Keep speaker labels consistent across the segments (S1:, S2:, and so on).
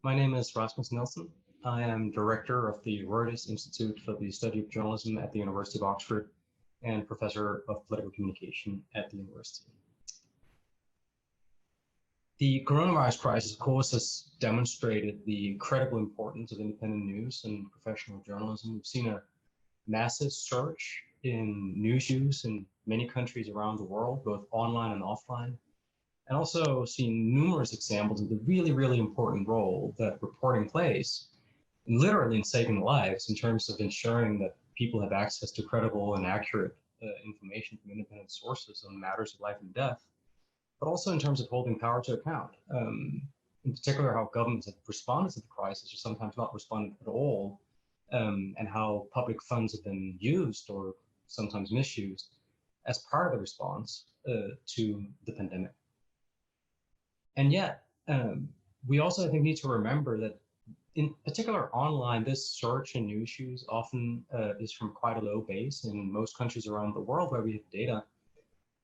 S1: My name is Rasmus Nielsen. I am director of the Reuters Institute for the Study of Journalism at the University of Oxford and professor of political communication at the university. The coronavirus crisis, of course, has demonstrated the incredible importance of independent news and professional journalism. We've seen a massive surge in news use in many countries around the world, both online and offline, and also seen numerous examples of the really important role that reporting plays, literally in saving lives in terms of ensuring that people have access to credible and accurate information from independent sources on matters of life and death, but also in terms of holding power to account. In particular, how governments have responded to the crisis or sometimes not responded at all, and how public funds have been used or sometimes misused as part of the response to the pandemic. And yet, we also, I think, need to remember that in particular online, this surge in news use often is from quite a low base. In most countries around the world where we have data,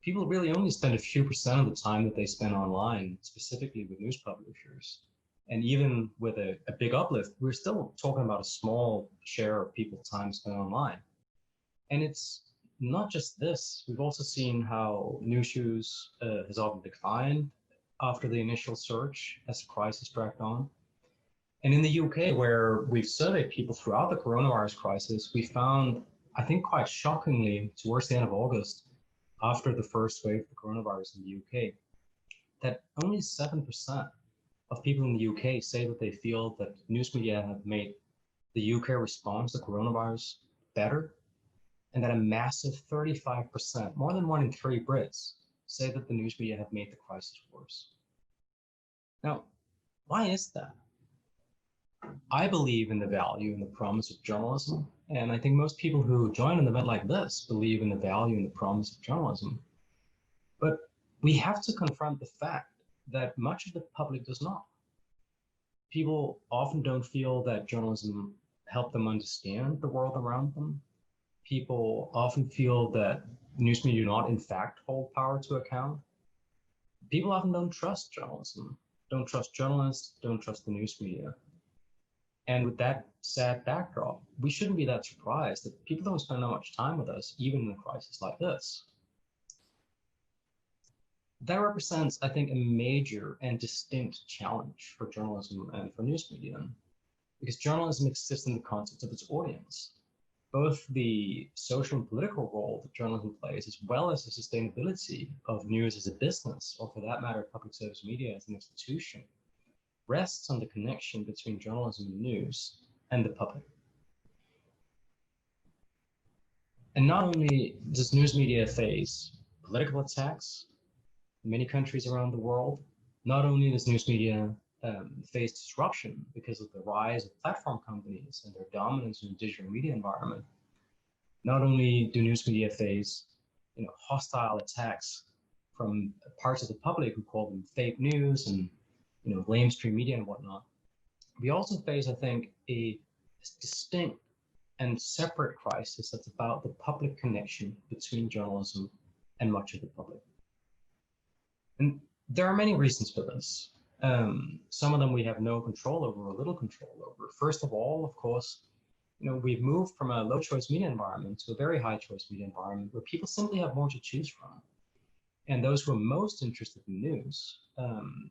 S1: people really only spend a few percent of the time that they spend online, specifically with news publishers. And even with a big uplift, we're still talking about a small share of people's time spent online. And it's not just this. We've also seen how news use has often declined after the initial surge as the crisis dragged on. And in the UK, where we've surveyed people throughout the coronavirus crisis, we found, I think quite shockingly, towards the end of August, after the first wave of the coronavirus in the UK, that only 7% of people in the UK say that they feel that news media have made the UK response to coronavirus better, and that a massive 35%, more than 1 in 3 Brits, say that the news media have made the crisis worse. Now, why is that? I believe in the value and the promise of journalism, and I think most people who join an event like this believe in the value and the promise of journalism. But we have to confront the fact that much of the public does not. People often don't feel that journalism helped them understand the world around them. People often feel that news media do not, in fact, hold power to account. People often don't trust journalism, don't trust journalists, don't trust the news media. And with that sad backdrop, we shouldn't be that surprised that people don't spend that much time with us, even in a crisis like this. That represents, I think, a major and distinct challenge for journalism and for news media, because journalism exists in the context of its audience. Both the social and political role that journalism plays, as well as the sustainability of news as a business, or for that matter, public service media as an institution, rests on the connection between journalism and news and the public. And not only does news media face political attacks in many countries around the world, not only does news media face disruption because of the rise of platform companies and their dominance in the digital media environment, not only do news media face hostile attacks from parts of the public who call them fake news and mainstream media and whatnot, we also face, I think, a distinct and separate crisis that's about the public connection between journalism and much of the public. And there are many reasons for this. Some of them we have no control over or little control over. First of all, of course, we've moved from a low choice media environment to a very high choice media environment where people simply have more to choose from. And those who are most interested in news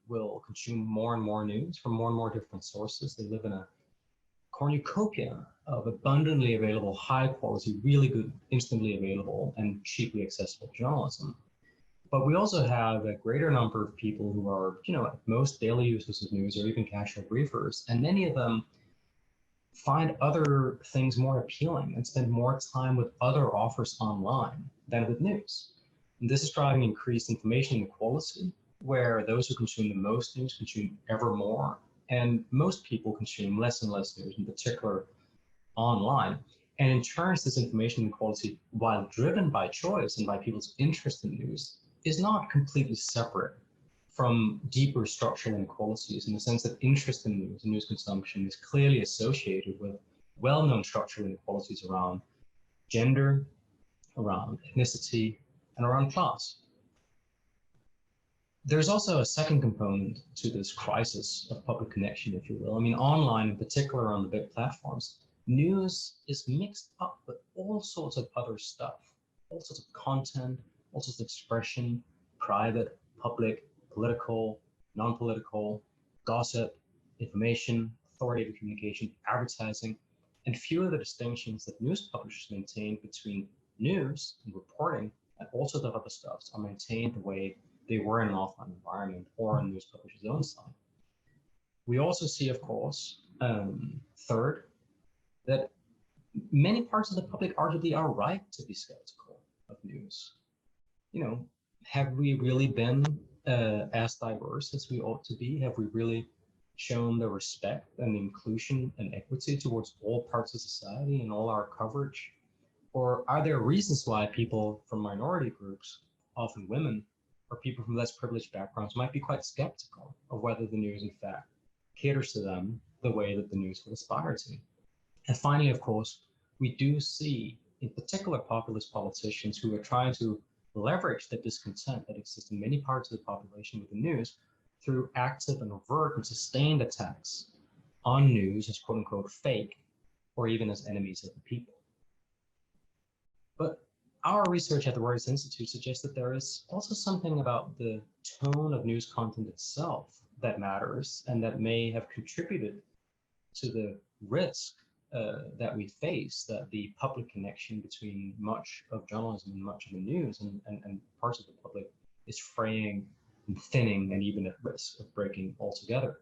S1: will consume more and more news from more and more different sources. They live in a cornucopia of abundantly available, high quality, really good, instantly available and cheaply accessible journalism. But we also have a greater number of people who are, at most daily users of news or even casual briefers, and many of them find other things more appealing and spend more time with other offers online than with news. And this is driving increased information inequality, where those who consume the most news consume ever more, and most people consume less and less news, in particular online. And in turn, this information inequality, while driven by choice and by people's interest in news, is not completely separate from deeper structural inequalities, in the sense that interest in news and news consumption is clearly associated with well-known structural inequalities around gender, around ethnicity, and around class. There's also a second component to this crisis of public connection, if you will. I mean, online in particular on the big platforms, news is mixed up with all sorts of other stuff, all sorts of content, all sorts of expression, private, public, political, non-political, gossip, information, authoritative communication, advertising, and few of the distinctions that news publishers maintain between news and reporting and all sorts of other stuff are maintained the way they were in an offline environment or on the news publisher's own side. We also see, of course, third, that many parts of the public arguably are right to be skeptical of news. You know, have we really been as diverse as we ought to be? Have we really shown the respect and the inclusion and equity towards all parts of society and all our coverage? Or are there reasons why people from minority groups, often women, or people from less privileged backgrounds might be quite skeptical of whether the news in fact caters to them the way that the news would aspire to? And finally, of course, we do see in particular populist politicians who are trying to leverage the discontent that exists in many parts of the population with the news through active and overt and sustained attacks on news as quote unquote fake or even as enemies of the people. But our research at the Reuters Institute suggests that there is also something about the tone of news content itself that matters and that may have contributed to the risk that we face, that the public connection between much of journalism and much of the news and parts of the public is fraying and thinning and even at risk of breaking altogether.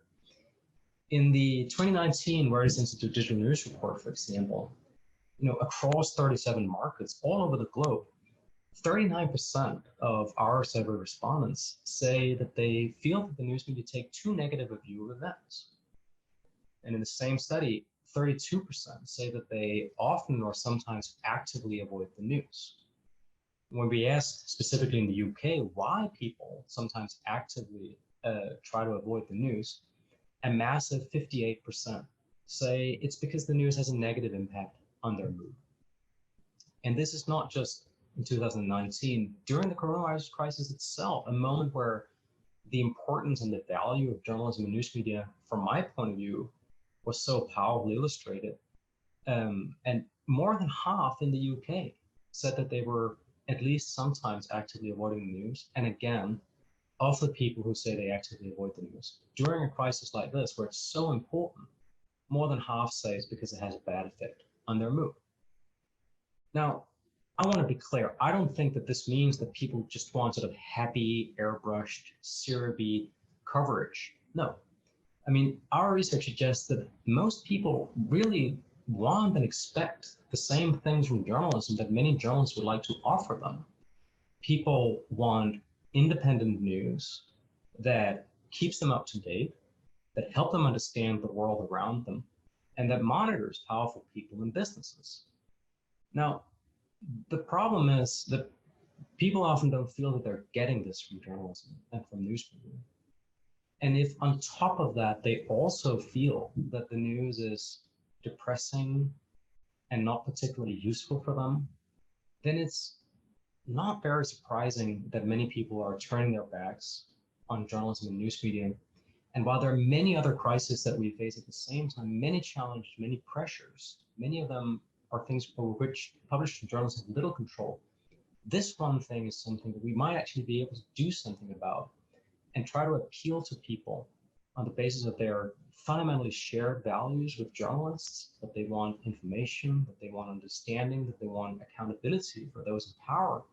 S1: In the 2019 Reuters Institute Digital News Report, for example, across 37 markets all over the globe, 39% of our survey respondents say that they feel that the news media take too negative a view of events. And in the same study, 32% say that they often or sometimes actively avoid the news. When we asked specifically in the UK why people sometimes actively try to avoid the news, a massive 58% say it's because the news has a negative impact on their mood. And this is not just in 2019. During the coronavirus crisis itself, a moment where the importance and the value of journalism and news media, from my point of view, was so powerfully illustrated. And more than half in the UK said that they were at least sometimes actively avoiding the news. And again, of the people who say they actively avoid the news, during a crisis like this, where it's so important, more than half say it's because it has a bad effect on their mood. Now, I want to be clear. I don't think that this means that people just want sort of happy, airbrushed, syrupy coverage. No. I mean, our research suggests that most people really want and expect the same things from journalism that many journalists would like to offer them. People want independent news that keeps them up to date, that help them understand the world around them, and that monitors powerful people and businesses. Now, the problem is that people often don't feel that they're getting this from journalism and from news media. And if on top of that, they also feel that the news is depressing and not particularly useful for them, then it's not very surprising that many people are turning their backs on journalism and news media. And while there are many other crises that we face at the same time, many challenges, many pressures, many of them are things over which publishers and journalists have little control. This one thing is something that we might actually be able to do something about and try to appeal to people on the basis of their fundamentally shared values with journalists, that they want information, that they want understanding, that they want accountability for those in power,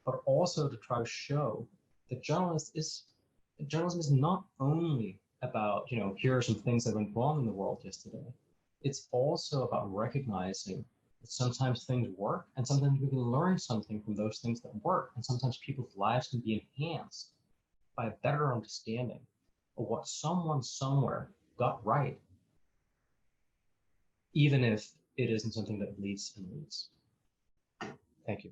S1: but also to try to show that journalism is not only about, here are some things that went wrong in the world yesterday. It's also about recognizing that sometimes things work and sometimes we can learn something from those things that work. And sometimes people's lives can be enhanced by a better understanding of what someone somewhere got right, even if it isn't something that leads and leads. Thank you.